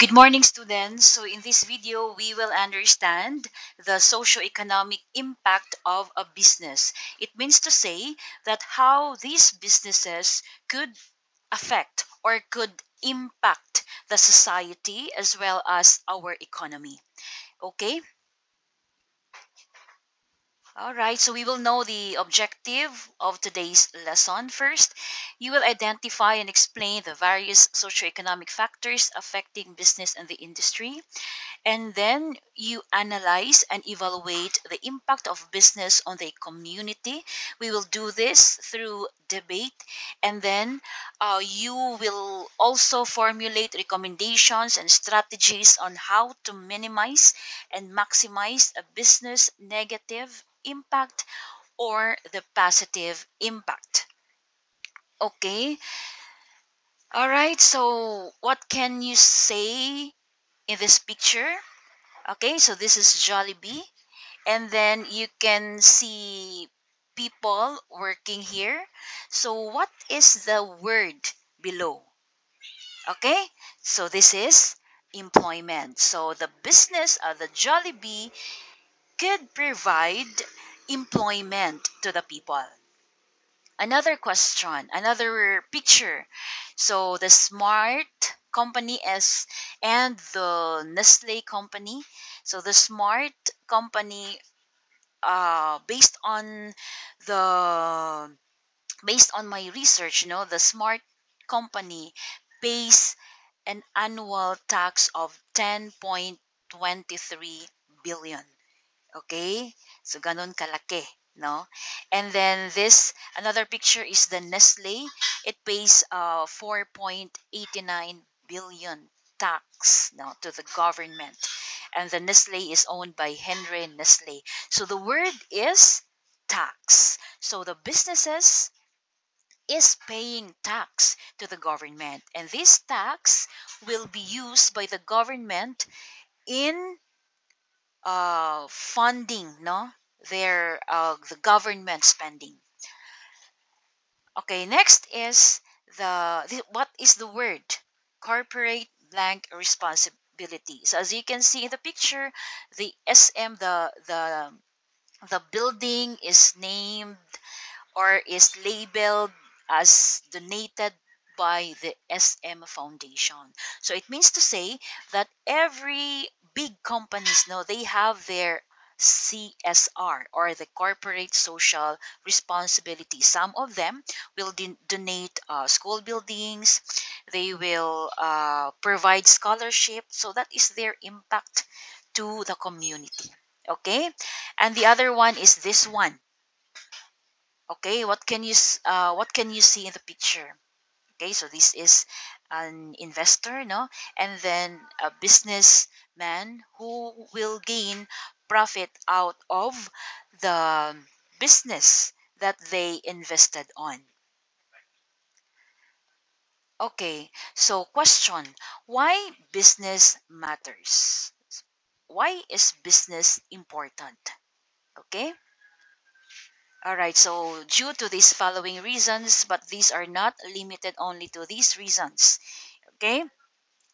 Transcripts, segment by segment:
Good morning, students. So, in this video, we will understand the socio-economic impact of a business. It means to say that how these businesses could affect or could impact the society as well as our economy. Okay? All right, so we will know the objective of today's lesson. First, you will identify and explain the various socioeconomic factors affecting business and the industry. And then you analyze and evaluate the impact of business on the community. We will do this through debate. And then you will also formulate recommendations and strategies on how to minimize and maximize a business negative impact or the positive impact. Okay. All right. So, what can you say in this picture? Okay, so this is Jollibee, and then you can see people working here. So, what is the word below? Okay, so this is employment. So, the business of the Jollibee could provide employment to the people. Another question, another picture. So, the Smart company is and the Nestle company. So the Smart company, based on the based on my research, the Smart company pays an annual tax of 10.23 billion. Okay? So ganon kalaki, no? And then this another picture is the Nestle. It pays 4.89 billion tax now to the government. And the Nestle is owned by Henry Nestle. So the word is tax. So the businesses is paying tax to the government, and this tax will be used by the government in funding, no, their the government spending. Okay, next is what is the word corporate blank responsibility. So as you can see in the picture, the SM, the building is named or is labeled as donated by the SM Foundation. So it means to say that every big companies know they have their CSR or the corporate social responsibility. Some of them will donate school buildings, they will provide scholarship. So that is their impact to the community. Okay, and the other one is this one. Okay, what can you see in the picture? Okay, so this is an investor, no, and then a businessman who will gain profit out of the business that they invested on. Okay, so question: why business matters? Why is business important? Okay. All right, so due to these following reasons, but these are not limited only to these reasons. Okay,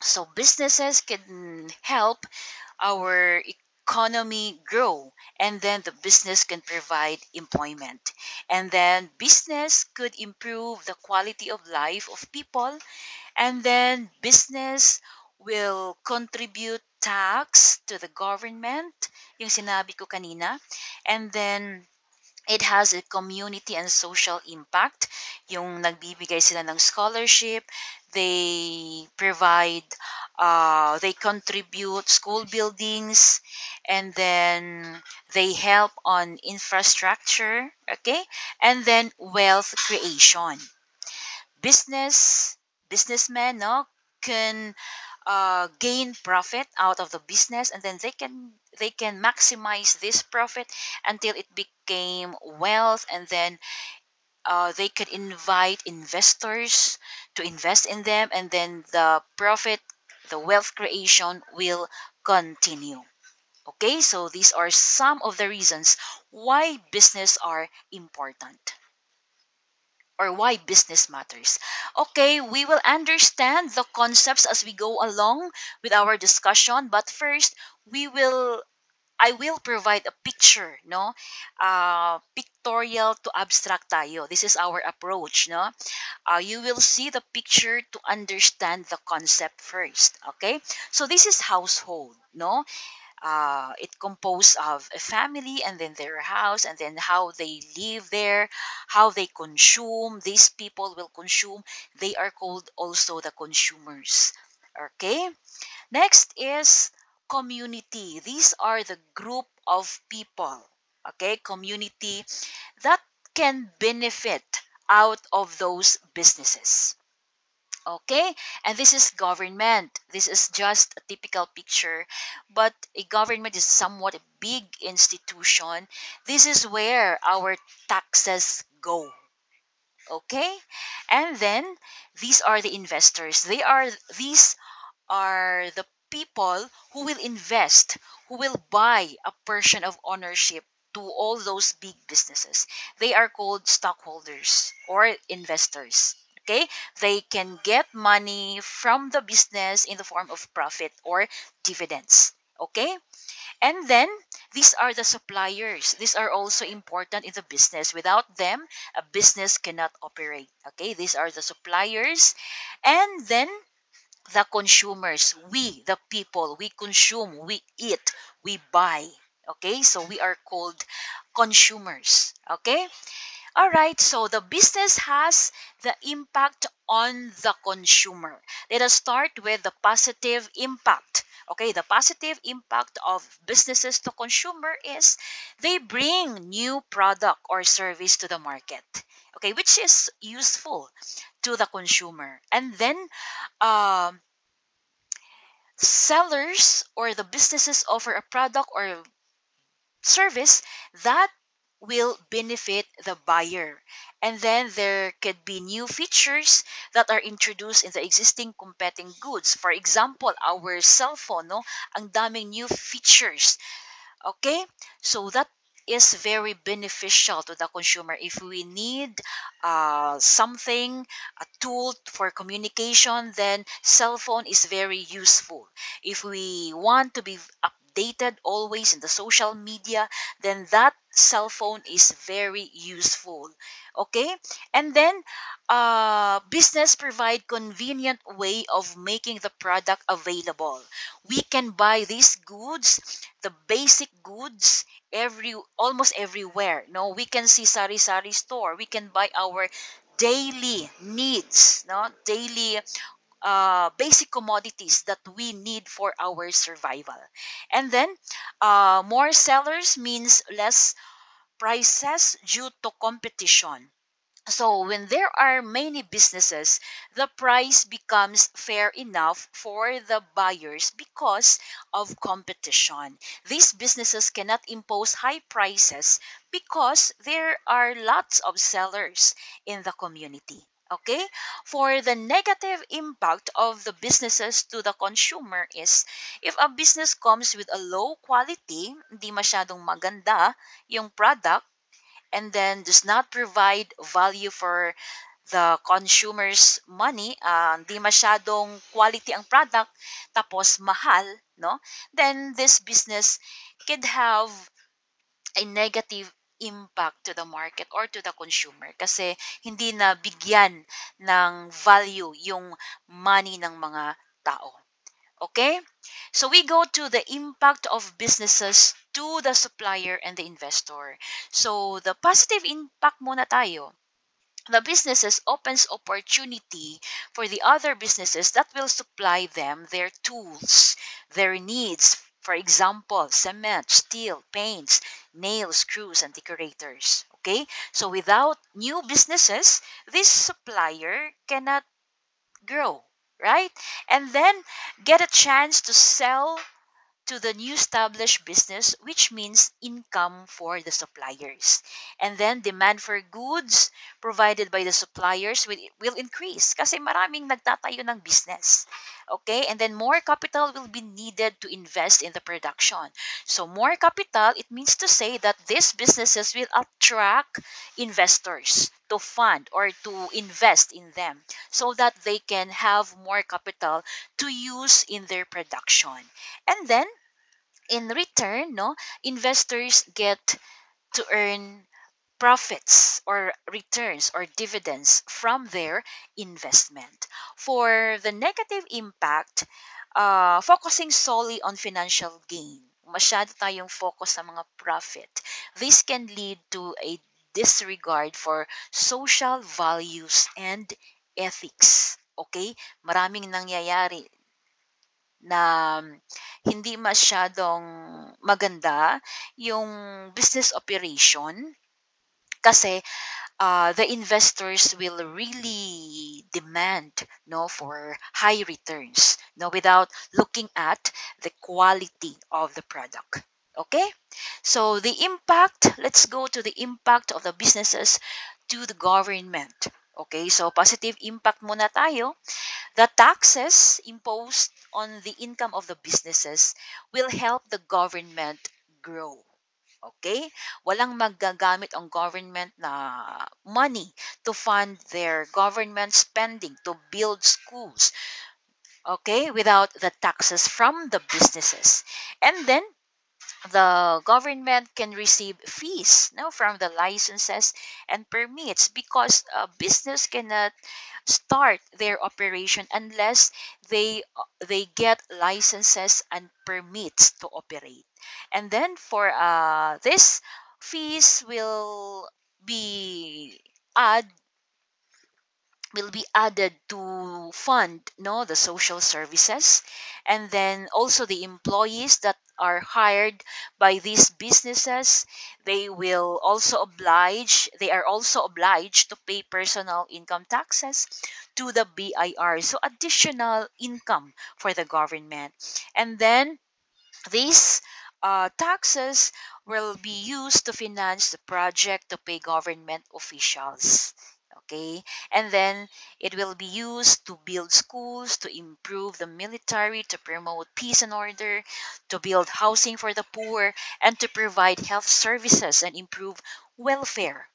so businesses can help our economy grow, and then the business can provide employment, and then business could improve the quality of life of people, and then business will contribute tax to the government, yung sinabi ko kanina, and then it has a community and social impact. Yung nagbibigay sila ng scholarship, they provide, they contribute school buildings, and then they help on infrastructure, okay? And then wealth creation. Businessmen, no, can gain profit out of the business, and then they can maximize this profit until it became wealth, and then they could invite investors to invest in them, and then the profit, the wealth creation will continue. Okay, so these are some of the reasons why business are important. or why business matters. Okay, we will understand the concepts as we go along with our discussion, but first we will I will provide a picture, no? Pictorial to abstract tayo. This is our approach, no? You will see the picture to understand the concept first, okay? So this is household, no? It composed of a family and then their house and then how they live there, how they consume. These people will consume. They are called also the consumers. Okay. Next is community. These are the group of people. Okay, community that can benefit out of those businesses. Okay, and this is government. This is just a typical picture, but a government is somewhat a big institution. This is where our taxes go. Okay, and then these are the investors. These are the people who will invest, who will buy a portion of ownership to all those big businesses. They are called stockholders or investors. Okay, they can get money from the business in the form of profit or dividends. Okay, and then these are the suppliers. These are also important in the business. Without them, a business cannot operate. Okay, these are the suppliers. And then the consumers, we the people, we consume, we eat, we buy. Okay, so we are called consumers. Okay, all right, so the business has the impact on the consumer. Let us start with the positive impact. Okay, the positive impact of businesses to consumer is they bring new product or service to the market. Okay, which is useful to the consumer. And then um, sellers or the businesses offer a product or service that will benefit the buyer. And then there could be new features that are introduced in the existing competing goods. For example, our cell phone, no? Ang daming new features. Okay? So that is very beneficial to the consumer. If we need something, a tool for communication, then cell phone is very useful. If we want to be updated always in the social media, then that cell phone is very useful. Okay, and then business provide convenient way of making the product available. We can buy these goods, the basic goods, almost everywhere. No, we can see sari sari store. We can buy our daily needs, no, daily basic commodities that we need for our survival. And then more sellers means less prices due to competition. So when there are many businesses, the price becomes fair enough for the buyers because of competition. These businesses cannot impose high prices because there are lots of sellers in the community. Okay? For the negative impact of the businesses to the consumer is if a business comes with a low quality, hindi masyadong maganda yung product, and then does not provide value for the consumer's money, di masyadong quality ang product, tapos mahal, no? Then this business could have a negative impact to the market or to the consumer kasi hindi na bigyan ng value yung money ng mga tao. Okay? So we go to the impact of businesses to the supplier and the investor. So the positive impact muna tayo. The businesses opens opportunity for the other businesses that will supply them their tools, their needs. For example, cement, steel, paints, nails, screws, and decorators. Okay? So without new businesses, this supplier cannot grow, right? And then get a chance to sell to the new established business, which means income for the suppliers. And then demand for goods provided by the suppliers will increase kasi maraming nagtatayo ng business. Okay, and then more capital will be needed to invest in the production. So more capital, it means to say that these businesses will attract investors to fund or to invest in them so that they can have more capital to use in their production. And then in return, no, investors get to earn profits or returns or dividends from their investment. For the negative impact, focusing solely on financial gain, masyado tayong focus sa mga profit. This can lead to a disregard for social values and ethics. Okay? Maraming nangyayari na hindi masyadong maganda yung business operation kasi the investors will really demand no for high returns no without looking at the quality of the product. Okay, so the impact, let's go to the impact of the businesses to the government. Okay, so positive impact muna tayo. The taxes imposed on the income of the businesses will help the government grow. Okay? Walang magagamit ang government na money to fund their government spending to build schools. Okay? Without the taxes from the businesses. And then the government can receive fees no, from the licenses and permits because a business cannot start their operation unless they get licenses and permits to operate. And then for this fees be add will be added to fund no the social services, and then also the employees that are hired by these businesses, they are also obliged to pay personal income taxes to the BIR, so additional income for the government. And then these taxes will be used to finance the project to pay government officials. Okay, and then it will be used to build schools, to improve the military, to promote peace and order, to build housing for the poor, and to provide health services and improve welfare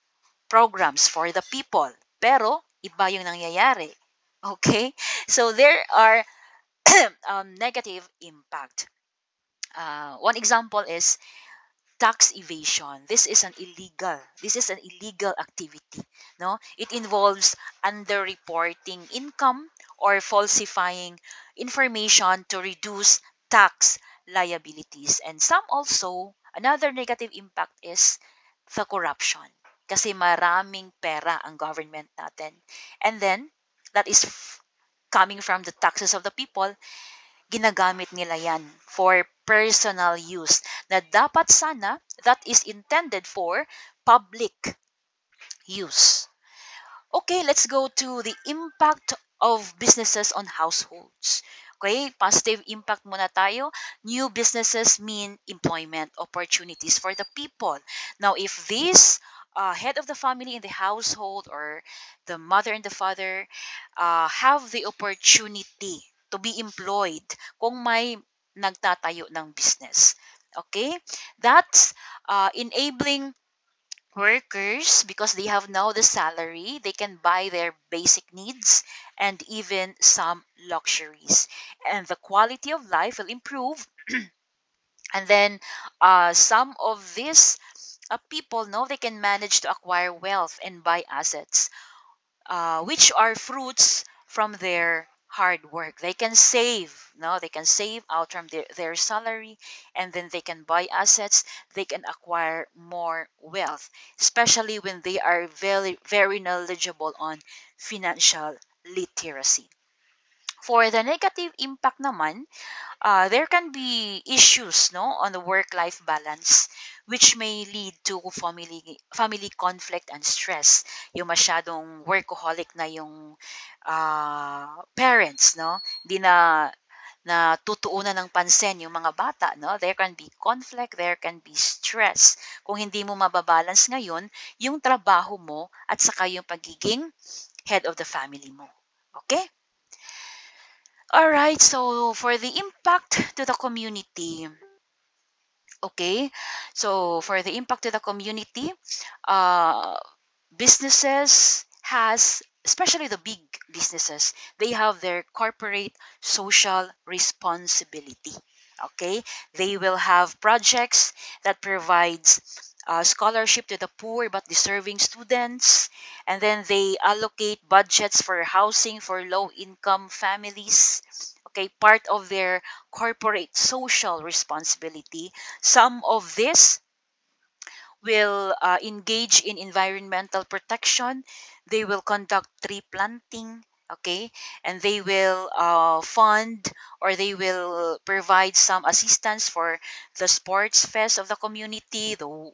programs for the people. Pero, iba yung nangyayari. Okay, so there are negative impact. One example is tax evasion. This is an illegal activity. No, it involves underreporting income or falsifying information to reduce tax liabilities. And some also, another negative impact is the corruption. Kasi maraming pera ang government natin. And then, that is coming from the taxes of the people, ginagamit nila yan for personal use na dapat sana that is intended for public use. Okay, let's go to the impact of businesses on households. Okay, positive impact muna tayo. New businesses mean employment opportunities for the people. Now, if this head of the family in the household or the mother and the father have the opportunity to be employed kung may nagtatayo ng business. Okay, that's enabling workers because they have now the salary, they can buy their basic needs and even some luxuries, and the quality of life will improve. And then some of these people know they can manage to acquire wealth and buy assets, which are fruits from their hard work. They can save, no, they can save out from their salary, and then they can buy assets, they can acquire more wealth, especially when they are very, very knowledgeable on financial literacy. For the negative impact naman, there can be issues no on the work-life balance which may lead to family conflict and stress. Yung masyadong workaholic na yung parents, no? Hindi na tutuunan ng pansin yung mga bata, no? There can be conflict, there can be stress. Kung hindi mo mababalance ngayon yung trabaho mo at saka yung pagiging head of the family mo. Okay? All right, so for the impact to the community, okay, so for the impact to the community, uh, businesses has, especially the big businesses, they have their corporate social responsibility. Okay, they will have projects that provides scholarship to the poor but deserving students, and then they allocate budgets for housing for low income families. Okay, part of their corporate social responsibility. Some of this will engage in environmental protection. They will conduct tree planting, okay, and they will fund, or they will provide some assistance for the sports fest of the community, the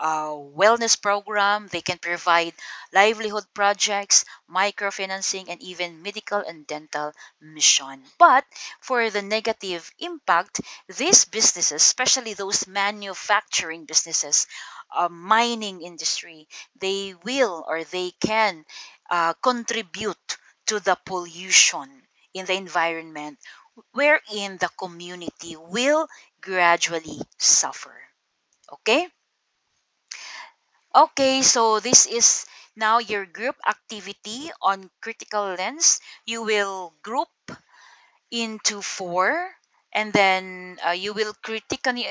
wellness program. They can provide livelihood projects, microfinancing, and even medical and dental mission. But for the negative impact, these businesses, especially those manufacturing businesses, mining industry, they will, or they can contribute to the pollution in the environment, wherein the community will gradually suffer. Okay? Okay, so this is now your group activity on critical lens. You will group into four, and then you will critically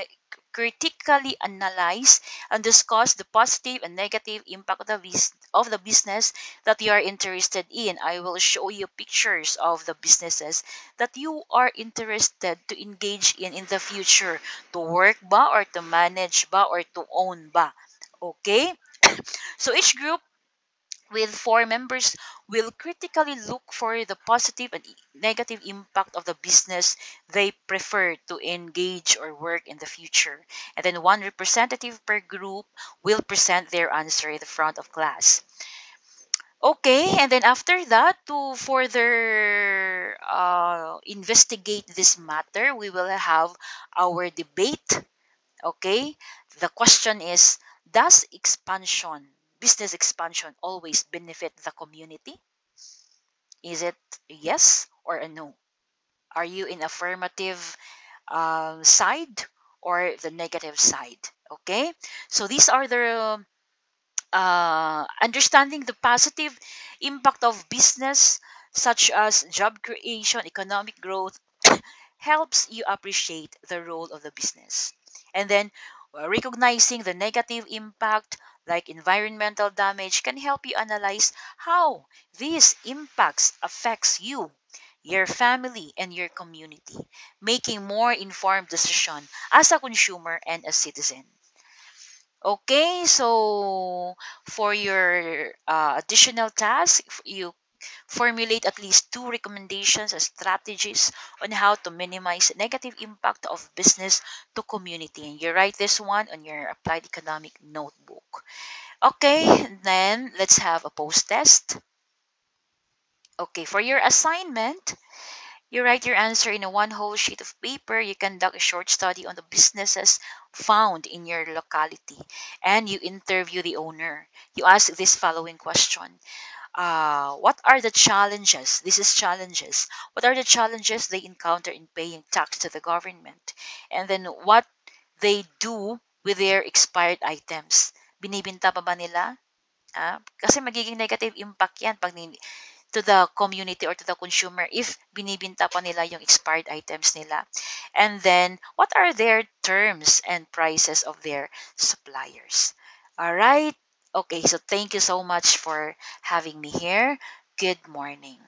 analyze and discuss the positive and negative impact of of the business that you are interested in. I will show you pictures of the businesses that you are interested to engage in the future, to work ba, or to manage ba, or to own ba. Okay, so each group with four members will critically look for the positive and negative impact of the business they prefer to engage or work in the future. And then one representative per group will present their answer in the front of class. Okay, and then after that, to further investigate this matter, we will have our debate. Okay, the question is, does business expansion, always benefit the community? Is it a yes or a no? Are you in affirmative side or the negative side? Okay, so these are the understanding the positive impact of business, such as job creation, economic growth, helps you appreciate the role of the business. And then recognizing the negative impact, like environmental damage, can help you analyze how these impacts affects you, your family, and your community, making more informed decision as a consumer and a citizen. Okay, so for your additional task, you formulate at least two recommendations or strategies on how to minimize negative impact of business to community. And you write this one on your applied economic notebook. Okay, then let's have a post test. Okay, for your assignment, you write your answer in a one whole sheet of paper. You conduct a short study on the businesses found in your locality, and you interview the owner. You ask this following question: what are the challenges? This is challenges. What are the challenges they encounter in paying tax to the government? And then what they do with their expired items? Binibinta pa ba nila? Kasi magiging negative impact yan pag to the community or to the consumer if binibinta pa nila yung expired items nila. And then, what are their terms and prices of their suppliers? All right. Okay, so thank you so much for having me here. Good morning.